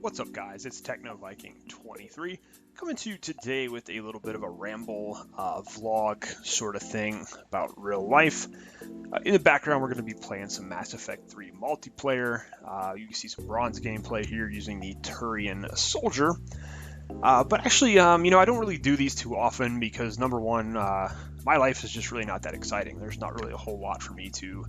What's up, guys? It's Techno Viking 23 coming to you today with a little bit of a ramble vlog sort of thing about real life. In the background, we're going to be playing some Mass Effect 3 multiplayer. You can see some bronze gameplay here using the Turian Soldier. But actually, I don't really do these too often because, number one, my life is just really not that exciting. There's not really a whole lot for me to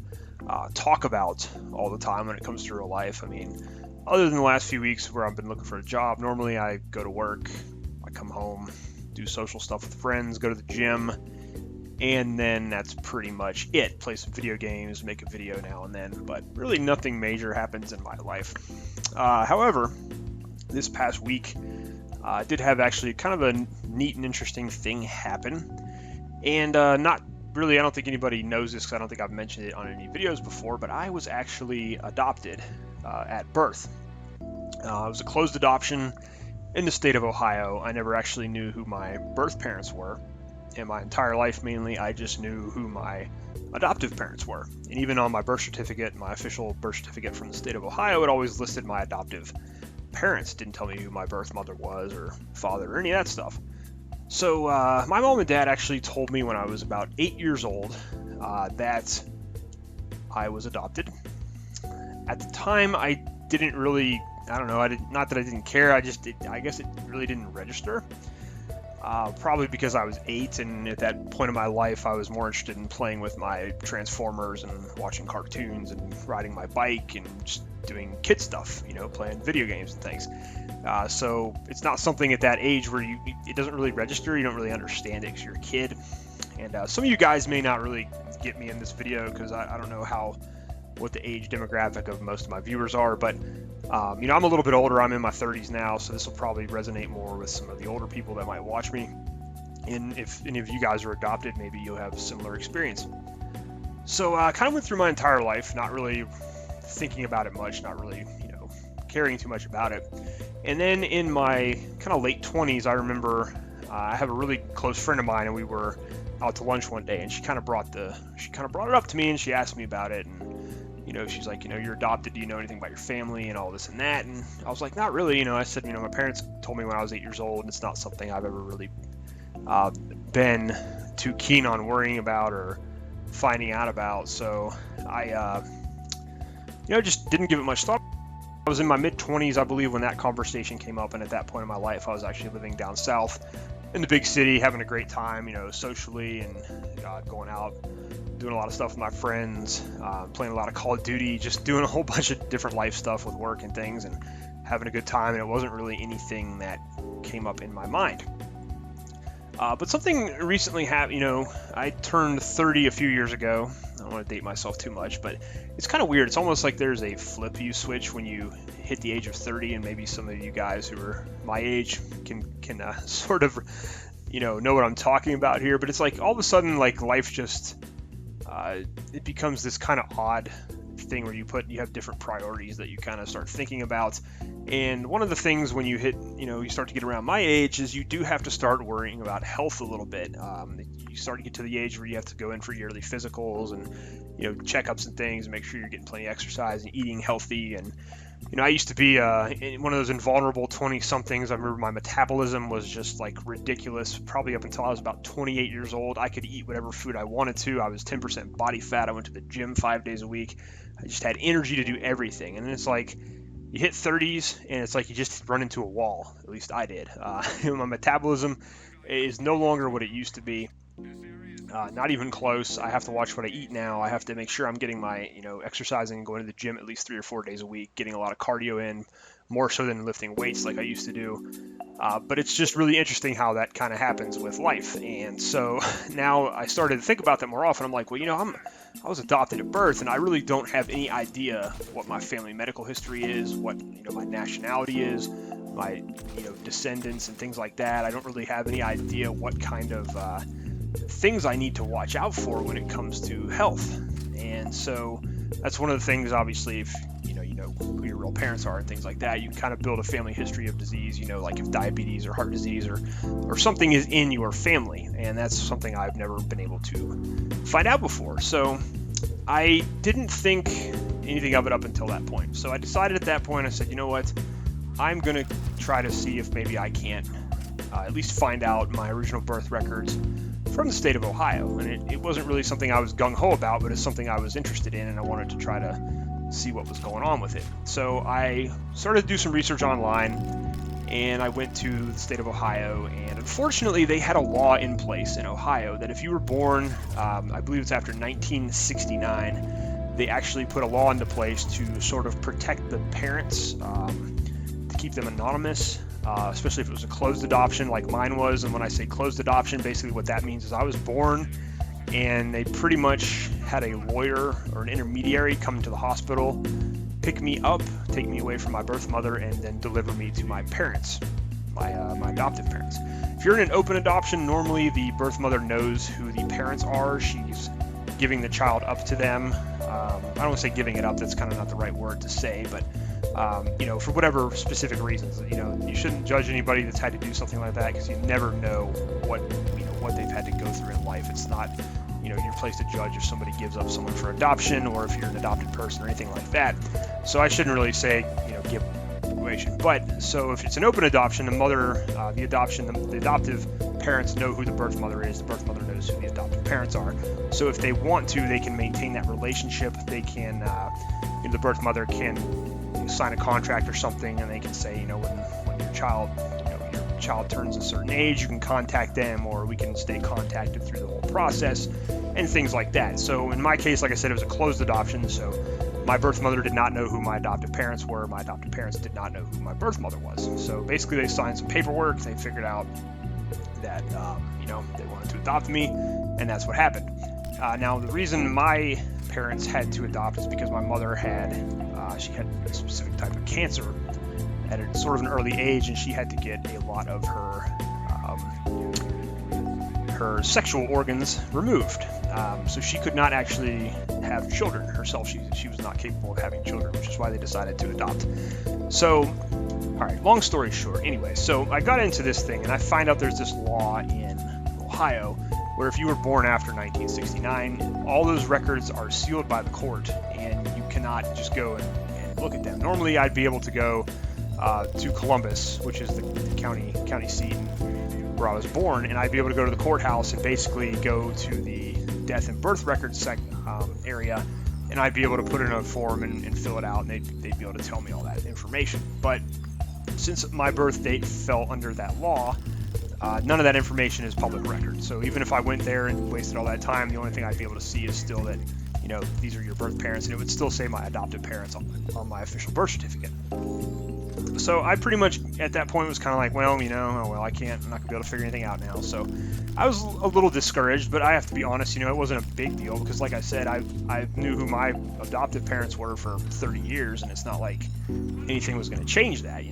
talk about all the time when it comes to real life. I mean, other than the last few weeks where I've been looking for a job, normally I go to work, I come home, do social stuff with friends, go to the gym, and then that's pretty much it. Play some video games, make a video now and then, but really nothing major happens in my life. However, this past week, I did have actually kind of a neat and interesting thing happen, and not really, I don't think anybody knows this because I don't think I've mentioned it on any videos before, but I was actually adopted at birth. It was a closed adoption in the state of Ohio. I never actually knew who my birth parents were. In my entire life, mainly, I just knew who my adoptive parents were. And even on my birth certificate, my official birth certificate from the state of Ohio, it always listed my adoptive parents. It didn't tell me who my birth mother was or father or any of that stuff. So my mom and dad actually told me when I was about 8 years old that I was adopted. At the time, I didn't really, not that I didn't care, I guess it really didn't register. Probably because I was 8, and at that point in my life, I was more interested in playing with my Transformers and watching cartoons and riding my bike and just doing kid stuff, playing video games and things. So it's not something at that age where it doesn't really register, you don't really understand it because you're a kid. And some of you guys may not really get me in this video because I don't know what the age demographic of most of my viewers are, but I'm a little bit older. I'm in my 30s now, so this will probably resonate more with some of the older people that might watch me. And if any of you guys are adopted, maybe you'll have a similar experience. So I kind of went through my entire life not really thinking about it much, not really caring too much about it. And then in my kind of late 20s, I remember I have a really close friend of mine, and we were out to lunch one day, and she kind of brought it up to me, and she asked me about it, and she's like, you're adopted, do you know anything about your family and all this and that? And I was like, not really. I said, my parents told me when I was 8 years old, and it's not something I've ever really been too keen on worrying about or finding out about. So I just didn't give it much thought. I was in my mid-20s, I believe, when that conversation came up, and at that point in my life, I was actually living down south in the big city, having a great time, socially, and going out, doing a lot of stuff with my friends, playing a lot of Call of Duty, just doing a whole bunch of different life stuff with work and things, and having a good time, and it wasn't really anything that came up in my mind. But something recently happened. I turned 30 a few years ago. I don't want to date myself too much, but it's kind of weird. It's almost like there's a flip you switch when you hit the age of 30, and maybe some of you guys who are my age can sort of, know what I'm talking about here. But it's like all of a sudden, like life just, it becomes this kind of odd thing where you have different priorities that you kind of start thinking about. And one of the things when you hit, you start to get around my age is you do have to start worrying about health a little bit. You start to get to the age where you have to go in for yearly physicals and, checkups and things, and make sure you're getting plenty of exercise and eating healthy. And, I used to be one of those invulnerable 20-somethings. I remember my metabolism was just like ridiculous, probably up until I was about 28 years old. I could eat whatever food I wanted to. I was 10% body fat. I went to the gym 5 days a week. I just had energy to do everything. And it's like you hit 30s and it's like you just run into a wall. At least I did. My metabolism is no longer what it used to be. Not even close. I have to watch what I eat now. I have to make sure I'm getting my, exercising and going to the gym at least 3 or 4 days a week, getting a lot of cardio in, more so than lifting weights like I used to do. But it's just really interesting how that kind of happens with life. And so now I started to think about that more often. I'm like, well, I was adopted at birth, and I really don't have any idea what my family medical history is, what, my nationality is, my, descendants and things like that. I don't really have any idea what kind of things I need to watch out for when it comes to health. And so that's one of the things, obviously, if you know who your real parents are and things like that, you kind of build a family history of disease, like if diabetes or heart disease or something is in your family. And that's something I've never been able to find out before. So I didn't think anything of it up until that point. So I decided at that point, I said, you know what, I'm going to try to see if maybe I can't at least find out my original birth records from the state of Ohio. And it wasn't really something I was gung-ho about, but it's something I was interested in, and I wanted to try to see what was going on with it. So I started to do some research online, and I went to the state of Ohio, and unfortunately they had a law in place in Ohio that if you were born, I believe it's after 1969, they actually put a law into place to sort of protect the parents, to keep them anonymous, especially if it was a closed adoption like mine was. And when I say closed adoption, basically what that means is I was born and they pretty much had a lawyer or an intermediary come to the hospital, pick me up, take me away from my birth mother, and then deliver me to my parents, my adoptive parents. If you're in an open adoption, normally the birth mother knows who the parents are. She's giving the child up to them. I don't want to say giving it up, that's kind of not the right word to say, but for whatever specific reasons, you shouldn't judge anybody that's had to do something like that, because you never know what they've had to go through in life. It's not, your place to judge if somebody gives up someone for adoption or if you're an adopted person or anything like that. So I shouldn't really say, give information. But so if it's an open adoption, the adoptive parents know who the birth mother is. The birth mother knows who the adoptive parents are. So if they want to, they can maintain that relationship. They can, the birth mother can sign a contract or something, and they can say, when your child turns a certain age, you can contact them, or we can stay contacted through the whole process and things like that. So in my case, like I said, it was a closed adoption, so my birth mother did not know who my adoptive parents were. My adoptive parents did not know who my birth mother was. So basically they signed some paperwork. They figured out that they wanted to adopt me, and that's what happened. Now the reason my parents had to adopt is because my mother had a specific type of cancer at a sort of an early age, and she had to get a lot of her sexual organs removed. So she could not actually have children herself. She was not capable of having children, which is why they decided to adopt. So, all right, long story short, anyway, so I got into this thing, and I find out there's this law in Ohio where if you were born after 1969, all those records are sealed by the court, and you cannot just go and look at them. Normally, I'd be able to go to Columbus, which is the county seat where I was born, and I'd be able to go to the courthouse and basically go to the death and birth records area, and I'd be able to put in a form and fill it out, and they'd be able to tell me all that information. But since my birth date fell under that law, none of that information is public record. So even if I went there and wasted all that time, the only thing I'd be able to see is still that, these are your birth parents, and it would still say my adoptive parents on my official birth certificate. So I pretty much at that point was kind of like, I'm not gonna be able to figure anything out now. So I was a little discouraged, but I have to be honest, it wasn't a big deal, because like I said, I knew who my adoptive parents were for 30 years, and it's not like anything was going to change that.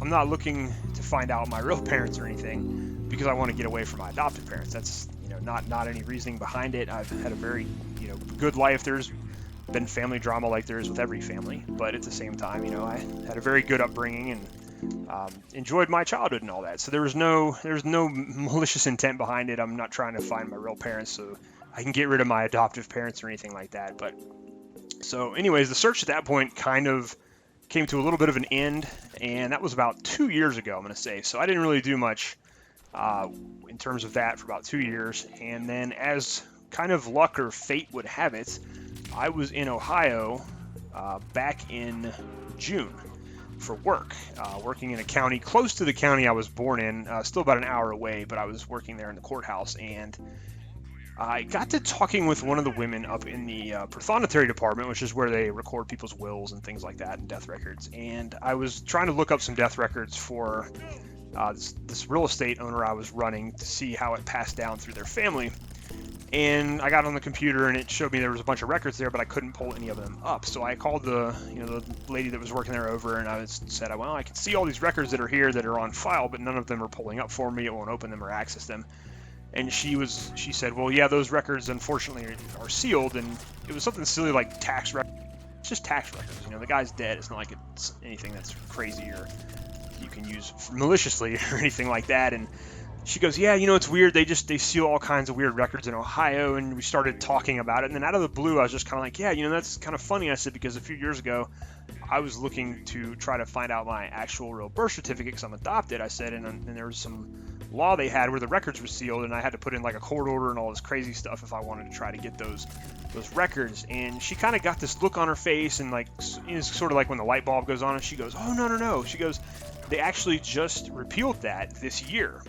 I'm not looking to find out my real parents or anything because I want to get away from my adoptive parents. That's not any reasoning behind it. I've had a very good life. There's been family drama like there is with every family, but at the same time, I had a very good upbringing and enjoyed my childhood and all that. So there's no malicious intent behind it. I'm not trying to find my real parents so I can get rid of my adoptive parents or anything like that. But so anyways, the search at that point kind of came to a little bit of an end, and that was about 2 years ago, I'm going to say. So I didn't really do much in terms of that for about 2 years. And then as kind of luck or fate would have it, I was in Ohio back in June for work, working in a county close to the county I was born in, still about an hour away, but I was working there in the courthouse, and I got to talking with one of the women up in the prothonotary department, which is where they record people's wills and things like that and death records. And I was trying to look up some death records for this real estate owner I was running to see how it passed down through their family. And I got on the computer and it showed me there was a bunch of records there, but I couldn't pull any of them up. So I called the lady that was working there over, and I said, I can see all these records that are here that are on file, but none of them are pulling up for me. It won't open them or access them. And she said, well, yeah, those records unfortunately are sealed. And it was something silly like tax records. It's just tax records. The guy's dead. It's not like it's anything that's crazy or you can use maliciously or anything like that. And she goes, yeah, you know, it's weird. They seal all kinds of weird records in Ohio. And we started talking about it. And then out of the blue, I was just kind of like, yeah, you know, that's kind of funny. I said, because a few years ago, I was looking to try to find out my actual real birth certificate because I'm adopted. I said, and there was some law they had where the records were sealed, and I had to put in like a court order and all this crazy stuff if I wanted to try to get those records. And she kind of got this look on her face, and like, it's sort of like when the light bulb goes on, and she goes, oh, no. She goes, they actually just repealed that this year.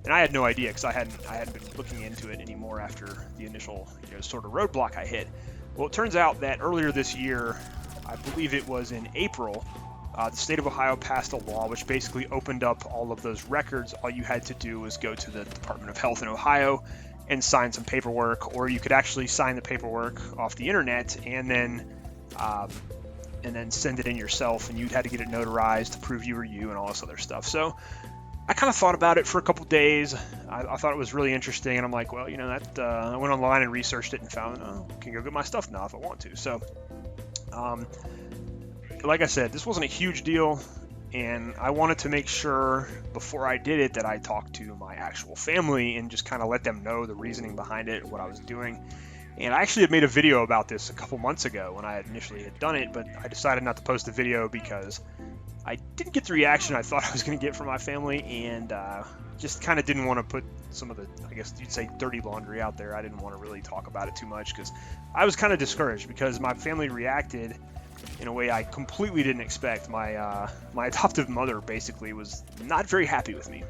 And I had no idea because I hadn't been looking into it anymore after the initial, you know, sort of roadblock I hit. Well, it turns out that earlier this year, I believe it was in April, the state of Ohio passed a law which basically opened up all of those records. All you had to do was go to the Department of Health in Ohio and sign some paperwork, or you could actually sign the paperwork off the internet and then send it in yourself, and you'd had to get it notarized to prove you were you and all this other stuff. So I kind of thought about it for a couple days. I thought it was really interesting, and I'm like, well, you know, that I went online and researched it and found, I can go get my stuff now if I want to. So, like I said, this wasn't a huge deal, and I wanted to make sure before I did it that I talked to my actual family and just kind of let them know the reasoning behind it, what I was doing. And I actually had made a video about this a couple months ago when I initially had done it, but I decided not to post the video because I didn't get the reaction I thought I was going to get from my family, and just kind of didn't want to put some of the, I guess you'd say, dirty laundry out there. I didn't want to really talk about it too much because I was kind of discouraged because my family reacted in a way I completely didn't expect. My adoptive mother basically was not very happy with me,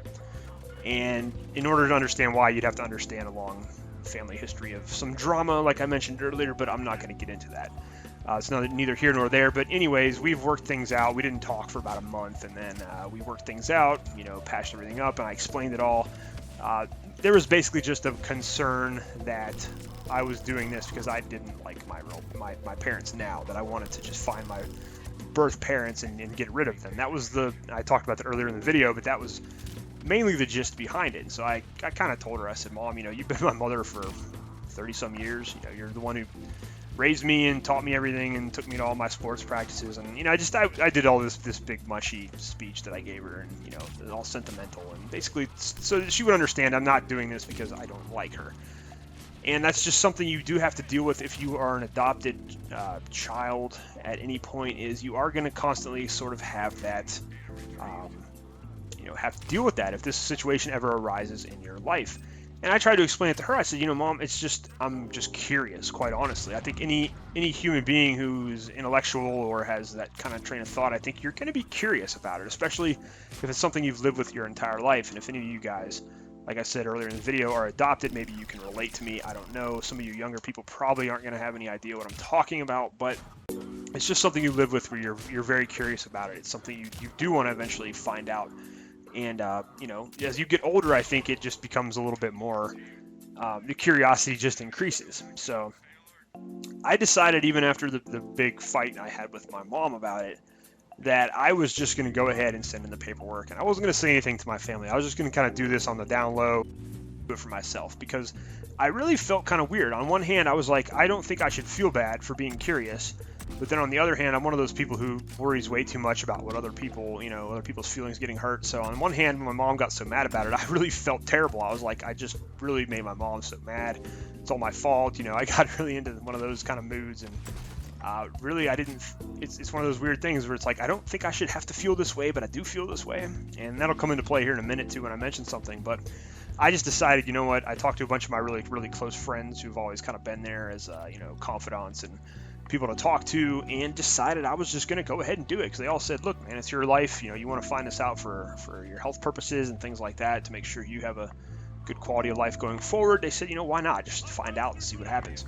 and in order to understand why, you'd have to understand a long family history of some drama, like I mentioned earlier, but I'm not going to get into that. It's neither here nor there, but anyways, we've worked things out. We didn't talk for about a month, and then we worked things out, you know, patched everything up, and I explained it all. There was basically just a concern that I was doing this because I didn't like my parents now, that I wanted to just find my birth parents and get rid of them. That was I talked about that earlier in the video, but that was mainly the gist behind it. And so I kind of told her, I said, Mom, you know, you've been my mother for 30-some years. You know, you're the one who raised me and taught me everything and took me to all my sports practices. And, you know, I did all this big mushy speech that I gave her, and, you know, it was all sentimental. And basically, so she would understand I'm not doing this because I don't like her. And that's just something you do have to deal with if you are an adopted child at any point, is you are going to constantly sort of have that, you know, have to deal with that if this situation ever arises in your life. And I tried to explain it to her. I said, you know, Mom, I'm just curious, quite honestly. I think any human being who's intellectual or has that kind of train of thought, I think you're going to be curious about it, especially if it's something you've lived with your entire life. And if any of you guys, like I said earlier in the video, are adopted, maybe you can relate to me. I don't know. Some of you younger people probably aren't going to have any idea what I'm talking about, but it's just something you live with where you're very curious about it. It's something you do want to eventually find out. And, you know, as you get older, I think it just becomes a little bit more, the curiosity just increases. So I decided, even after the big fight I had with my mom about it, that I was just going to go ahead and send in the paperwork. And I wasn't going to say anything to my family. I was just going to kind of do this on the down low, do it for myself, because I really felt kind of weird. On one hand, I was like, I don't think I should feel bad for being curious. But then on the other hand, I'm one of those people who worries way too much about what other people's feelings getting hurt. So on one hand, when my mom got so mad about it, I really felt terrible. I was like, I just really made my mom so mad. It's all my fault. You know, I got really into one of those kind of moods, and really it's one of those weird things where it's like, I don't think I should have to feel this way, but I do feel this way. And that'll come into play here in a minute too when I mention something. But I just decided, you know what, I talked to a bunch of my really, really close friends who've always kind of been there as, you know, confidants and people to talk to, and decided I was just going to go ahead and do it, because they all said, look, man, it's your life, you know, you want to find this out for your health purposes and things like that, to make sure you have a good quality of life going forward. They said, you know, why not just find out and see what happens?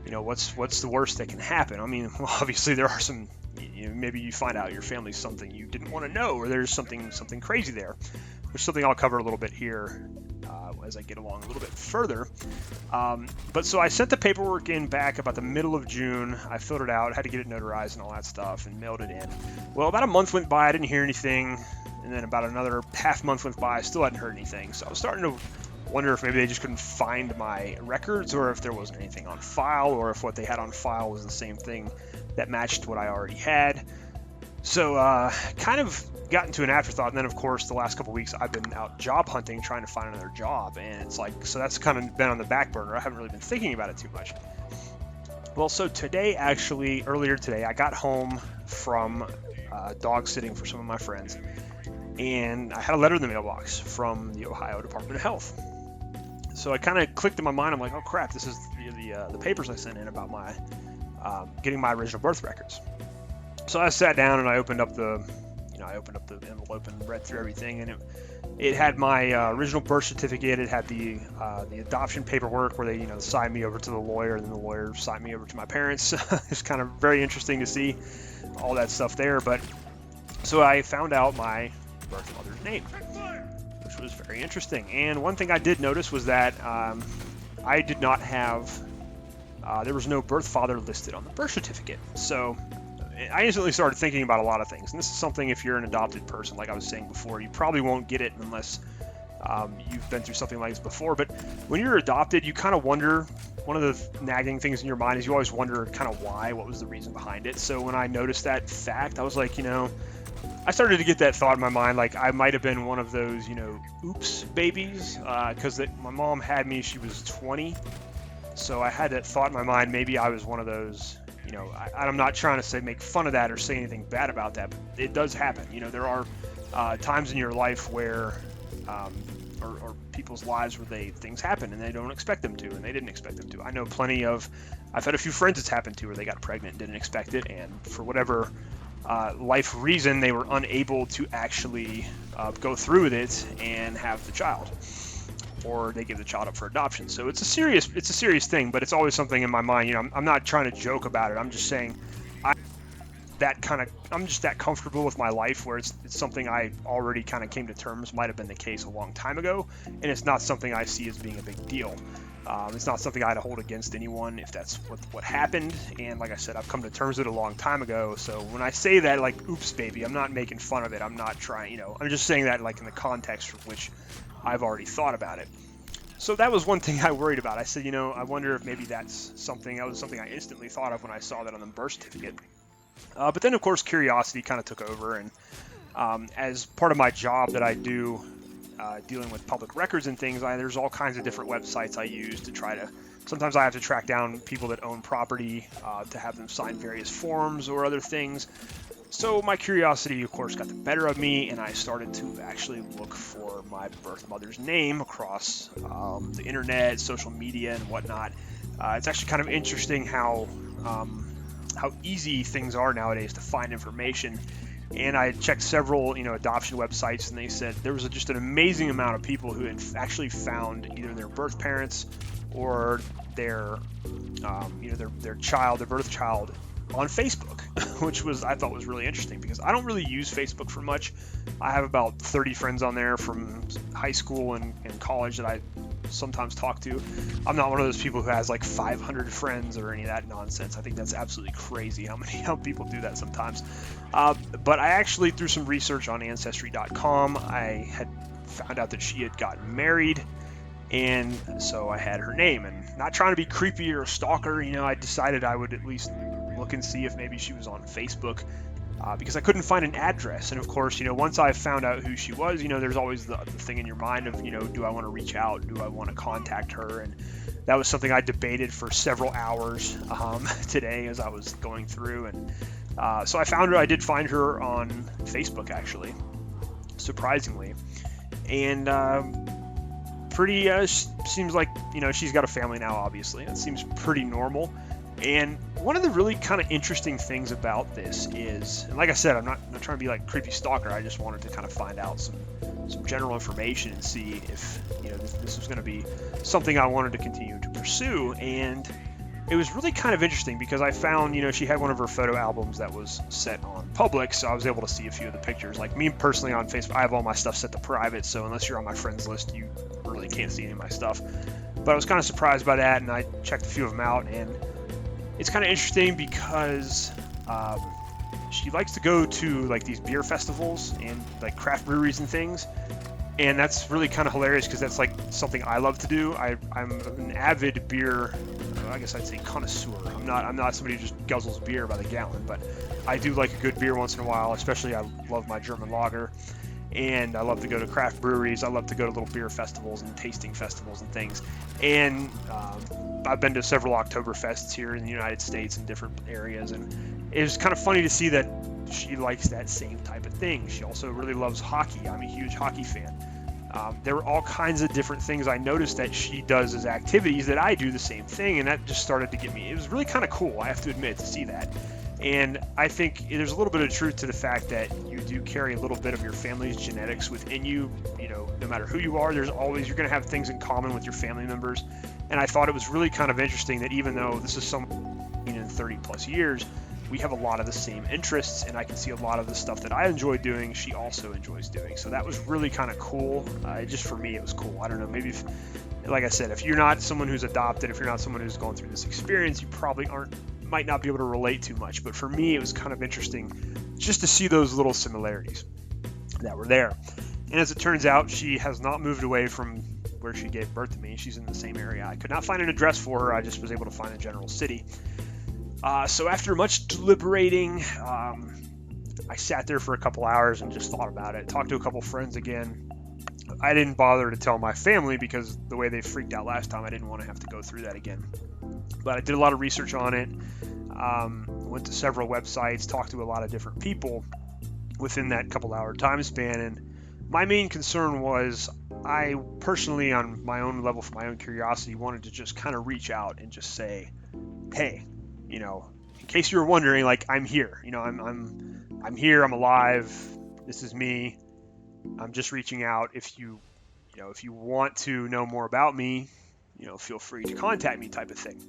You know, what's the worst that can happen? I mean, well, obviously there are some, you know, maybe you find out your family's something you didn't want to know, or there's something crazy there, which is something I'll cover a little bit here as I get along a little bit further. But so I sent the paperwork in back about the middle of June. I filled it out, had to get it notarized and all that stuff, and mailed it in. Well, about a month went by, I didn't hear anything, and then about another half month went by, I still hadn't heard anything. So I was starting to wonder if maybe they just couldn't find my records, or if there wasn't anything on file, or if what they had on file was the same thing that matched what I already had. So kind of got into an afterthought. And then, of course, the last couple of weeks I've been out job hunting, trying to find another job. And it's like, so that's kind of been on the back burner. I haven't really been thinking about it too much. Well, so today, actually, earlier today, I got home from dog sitting for some of my friends. And I had a letter in the mailbox from the Ohio Department of Health. So I kind of clicked in my mind. I'm like, oh crap, this is the papers I sent in about my getting my original birth records. So I sat down and I opened up the envelope and read through everything, and it had my original birth certificate. It had the adoption paperwork where they signed me over to the lawyer, and then the lawyer signed me over to my parents. It's kind of very interesting to see all that stuff there. But so I found out my birth mother's name, which was very interesting. And one thing I did notice was that I did not have there was no birth father listed on the birth certificate. So I instantly started thinking about a lot of things. And this is something, if you're an adopted person, like I was saying before, you probably won't get it unless you've been through something like this before. But when you're adopted, you kind of wonder, one of the nagging things in your mind is you always wonder kind of why, what was the reason behind it. So when I noticed that fact, I was like, I started to get that thought in my mind, like I might have been one of those, oops babies, because my mom had me, she was 20. So I had that thought in my mind, maybe I was one of those. I'm not trying to make fun of that or say anything bad about that, but it does happen. There are times in your life where, or people's lives where things happen and they don't expect them to, and they didn't expect them to. I know I've had a few friends it's happened to where they got pregnant and didn't expect it, and for whatever life reason, they were unable to actually go through with it and have the child, or they give the child up for adoption. So it's a serious thing, but it's always something in my mind. I'm not trying to joke about it. I'm just saying I'm just that comfortable with my life where it's something I already kind of came to terms might have been the case a long time ago, and it's not something I see as being a big deal. It's not something I had to hold against anyone if that's what happened. And like I said, I've come to terms with it a long time ago. So when I say that, like, oops, baby, I'm not making fun of it. I'm not trying, I'm just saying that like in the context for which I've already thought about it. So that was one thing I worried about. I said, I wonder if maybe that was something I instantly thought of when I saw that on the birth certificate. But then, of course, curiosity kind of took over. And as part of my job that I do, dealing with public records and things, there's all kinds of different websites I use to try to, sometimes I have to track down people that own property to have them sign various forms or other things. So my curiosity, of course, got the better of me, and I started to actually look for my birth mother's name across the internet, social media, and whatnot. It's actually kind of interesting how easy things are nowadays to find information. And I checked several, adoption websites, and they said there was just an amazing amount of people who had actually found either their birth parents or their birth child on Facebook, which I thought was really interesting because I don't really use Facebook for much. I have about 30 friends on there from high school and college that I sometimes talk to. I'm not one of those people who has like 500 friends or any of that nonsense. I think that's absolutely crazy how people do that sometimes. But I actually, through some research on Ancestry.com, I had found out that she had gotten married, and so I had her name. And not trying to be creepy or a stalker, I decided I would at least look and see if maybe she was on Facebook, because I couldn't find an address. And of course, once I found out who she was, there's always the thing in your mind of, do I want to reach out? Do I want to contact her? And that was something I debated for several hours today as I was going through. And so I found her. I did find her on Facebook, actually, surprisingly. And seems like, she's got a family now, obviously. It seems pretty normal. And one of the really kind of interesting things about this is, and like I said, I'm not trying to be like creepy stalker. I just wanted to kind of find out some general information and see if this was going to be something I wanted to continue to pursue. And it was really kind of interesting because I found she had one of her photo albums that was set on public, so I was able to see a few of the pictures. Like me personally on Facebook, I have all my stuff set to private, so unless you're on my friends list, you really can't see any of my stuff. But I was kind of surprised by that, and I checked a few of them out, and it's kind of interesting because she likes to go to like these beer festivals and like craft breweries and things, and that's really kind of hilarious because that's like something I love to do. I'm an avid beer, I guess I'd say connoisseur. I'm not somebody who just guzzles beer by the gallon, but I do like a good beer once in a while, especially I love my German lager. And I love to go to craft breweries. I love to go to little beer festivals and tasting festivals and things. And I've been to several Oktoberfests here in the United States in different areas. And it was kind of funny to see that she likes that same type of thing. She also really loves hockey. I'm a huge hockey fan. There were all kinds of different things I noticed that she does as activities that I do the same thing. And that just started to get me. It was really kind of cool, I have to admit, to see that. And I think there's a little bit of truth to the fact that you do carry a little bit of your family's genetics within you. You know, no matter who you are, you're going to have things in common with your family members. And I thought it was really kind of interesting that even though this is someone in 30 plus years, we have a lot of the same interests, and I can see a lot of the stuff that I enjoy doing, she also enjoys doing. So that was really kind of cool. Just for me, it was cool. I don't know, maybe like I said, if you're not someone who's adopted, if you're not someone who's going through this experience, you probably might not be able to relate too much. But for me, it was kind of interesting just to see those little similarities that were there. And as it turns out, she has not moved away from where she gave birth to me. She's in the same area. I could not find an address for her. I just was able to find the general city. So after much deliberating, I sat there for a couple hours and just thought about it. Talked to a couple friends again. I didn't bother to tell my family because the way they freaked out last time, I didn't want to have to go through that again. But I did a lot of research on it, went to several websites, talked to a lot of different people within that couple hour time span. And my main concern was I personally, on my own level, for my own curiosity, wanted to just kind of reach out and just say, hey, you know, in case you were wondering, like, I'm here, you know, I'm here, I'm alive. This is me. I'm just reaching out. If you want to know more about me, you know, feel free to contact me, type of thing.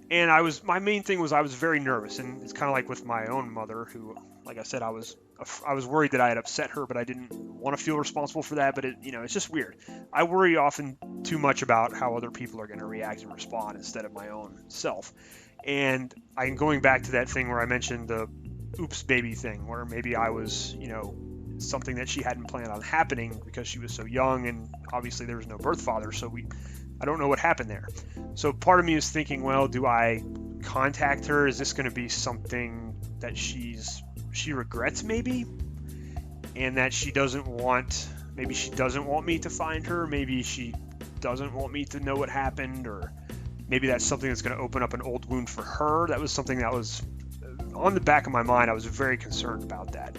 And my main thing was I was very nervous, and it's kind of like with my own mother, who, like I said, I was worried that I had upset her, but I didn't want to feel responsible for that. But it's just weird. I worry often too much about how other people are going to react and respond instead of my own self. And I'm going back to that thing where I mentioned the oops baby thing, where maybe I was, you know, something that she hadn't planned on happening because she was so young, and obviously there was no birth father, so I don't know what happened there. So part of me is thinking, well, do I contact her? Is this going to be something that she regrets maybe, and that she doesn't want me to find her? Maybe she doesn't want me to know what happened, or maybe that's something that's going to open up an old wound for her. That was something that was on the back of my mind. I was very concerned about that.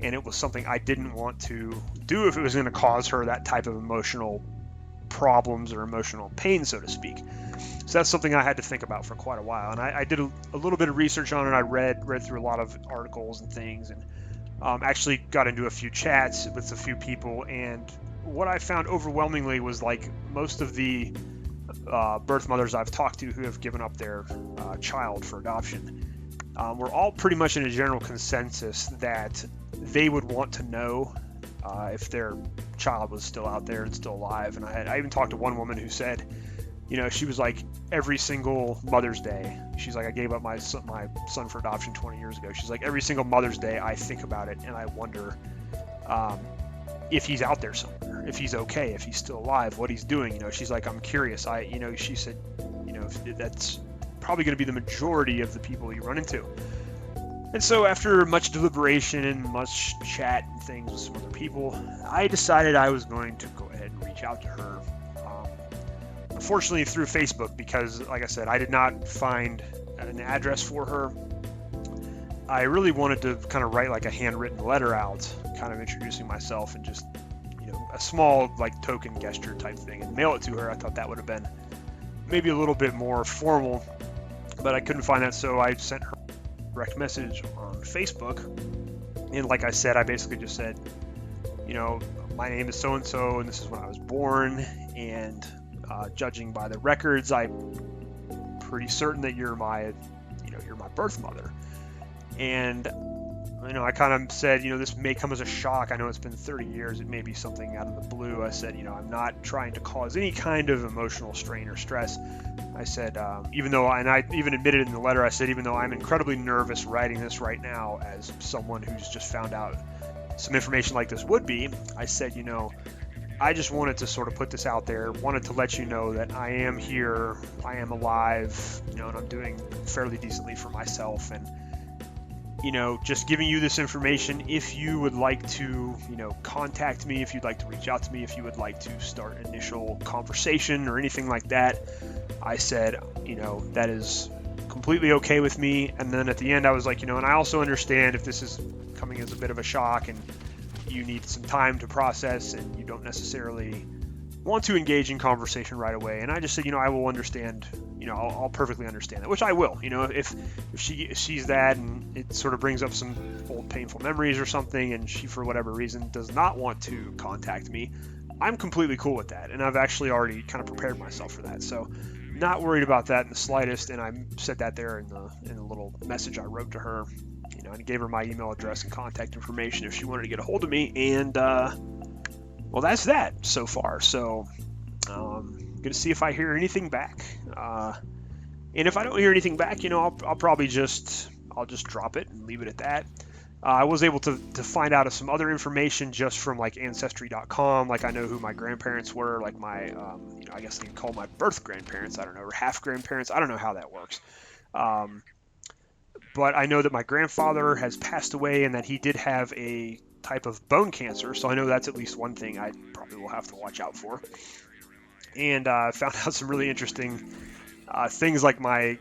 And it was something I didn't want to do if it was going to cause her that type of emotional problems or emotional pain, so to speak. So that's something I had to think about for quite a while. And I did a little bit of research on it. I read through a lot of articles and things, and actually got into a few chats with a few people. And what I found overwhelmingly was, like, most of the birth mothers I've talked to who have given up their child for adoption, we're all pretty much in a general consensus that they would want to know if their child was still out there and still alive. And I even talked to one woman who said, you know, she was like, every single Mother's Day, she's like, I gave up my son for adoption 20 years ago. She's like, every single Mother's Day I think about it and I wonder if he's out there somewhere, if he's okay, if he's still alive, what he's doing. You know, she's like, I'm curious. She said, you know, that's probably going to be the majority of the people you run into. And so after much deliberation and much chat and things with some other people, I decided I was going to go ahead and reach out to her. Unfortunately through Facebook, because like I said, I did not find an address for her. I really wanted to kind of write like a handwritten letter out, kind of introducing myself and just, you know, a small like token gesture type thing, and mail it to her. I thought that would have been maybe a little bit more formal, but I couldn't find that, so I sent her direct message on Facebook. And like I said, I basically just said, you know, my name is so and so, and this is when I was born, and judging by the records, I'm pretty certain that you're my birth mother. And you know, I kind of said, you know, this may come as a shock. I know it's been 30 years. It may be something out of the blue. I said, you know, I'm not trying to cause any kind of emotional strain or stress. I said, even though, and I even admitted in the letter, I said, even though I'm incredibly nervous writing this right now as someone who's just found out some information like this would be, I said, you know, I just wanted to sort of put this out there, wanted to let you know that I am here, I am alive, you know, and I'm doing fairly decently for myself. And just giving you this information. If you would like to, contact me, if you'd like to reach out to me, if you would like to start an initial conversation or anything like that, I said, that is completely okay with me. And then at the end, I was like, and I also understand if this is coming as a bit of a shock and you need some time to process and you don't necessarily want to engage in conversation right away. And I just said, I will understand, I'll perfectly understand that, which I will, if she sees that and it sort of brings up some old painful memories or something, and she, for whatever reason, does not want to contact me, I'm completely cool with that. And I've actually already kind of prepared myself for that. So not worried about that in the slightest. And I said that there in the little message I wrote to her, and gave her my email address and contact information if she wanted to get a hold of me. And, well, that's that so far. So gonna see if I hear anything back. And if I don't hear anything back, I'll probably I'll just drop it and leave it at that. I was able to find out some other information just from like Ancestry.com. Like I know who my grandparents were, like my, I guess they can call my birth grandparents, I don't know, or half grandparents. I don't know how that works. But I know that my grandfather has passed away and that he did have a type of bone cancer. So I know that's at least one thing I probably will have to watch out for. And found out some really interesting things like like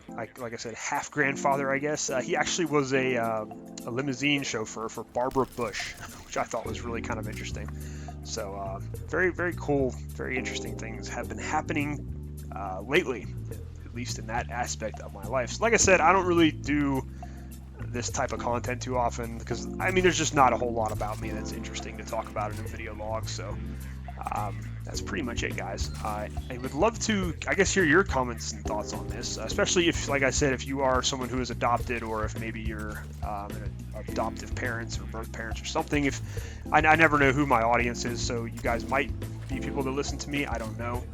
I said, half grandfather, I guess. He actually was a limousine chauffeur for Barbara Bush, which I thought was really kind of interesting. So very, very cool, very interesting things have been happening lately, at least in that aspect of my life. So like I said, I don't really do this type of content too often because, there's just not a whole lot about me that's interesting to talk about in a video log. So that's pretty much it, guys. I would love to, hear your comments and thoughts on this, especially if, like I said, if you are someone who is adopted, or if maybe you're an adoptive parents or birth parents or something. If I never know who my audience is, so you guys might be people that listen to me. I don't know.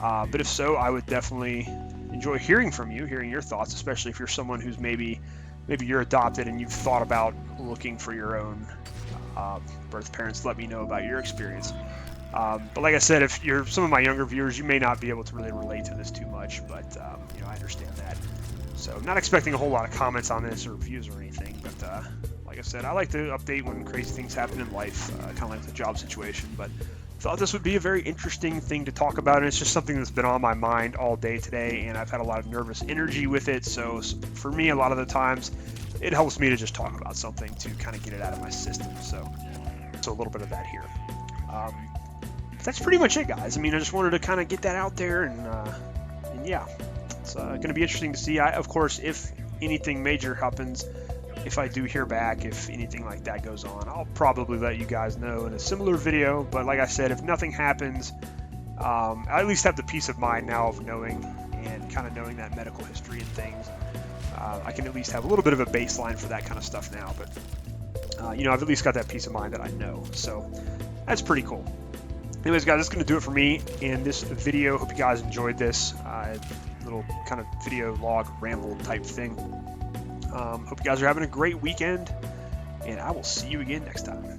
But if so, I would definitely enjoy hearing from you, hearing your thoughts, especially if you're someone who's maybe you're adopted and you've thought about looking for your own birth parents. Let me know about your experience. But like I said, if you're some of my younger viewers, you may not be able to really relate to this too much, but I understand that. So I'm not expecting a whole lot of comments on this or reviews or anything, but like I said, I like to update when crazy things happen in life, kind of like the job situation. But thought this would be a very interesting thing to talk about, and it's just something that's been on my mind all day today, and I've had a lot of nervous energy with it. So for me, a lot of the times, it helps me to just talk about something to kind of get it out of my system. So a little bit of that here. That's pretty much it, guys. I just wanted to kind of get that out there, and yeah, it's going to be interesting to see. Of course, if anything major happens, if I do hear back, if anything like that goes on, I'll probably let you guys know in a similar video. But like I said, if nothing happens, I at least have the peace of mind now of knowing and kind of knowing that medical history and things. I can at least have a little bit of a baseline for that kind of stuff now. But I've at least got that peace of mind that I know. So that's pretty cool. Anyways, guys, that's going to do it for me in this video. Hope you guys enjoyed this little kind of video log ramble type thing. Hope you guys are having a great weekend, and I will see you again next time.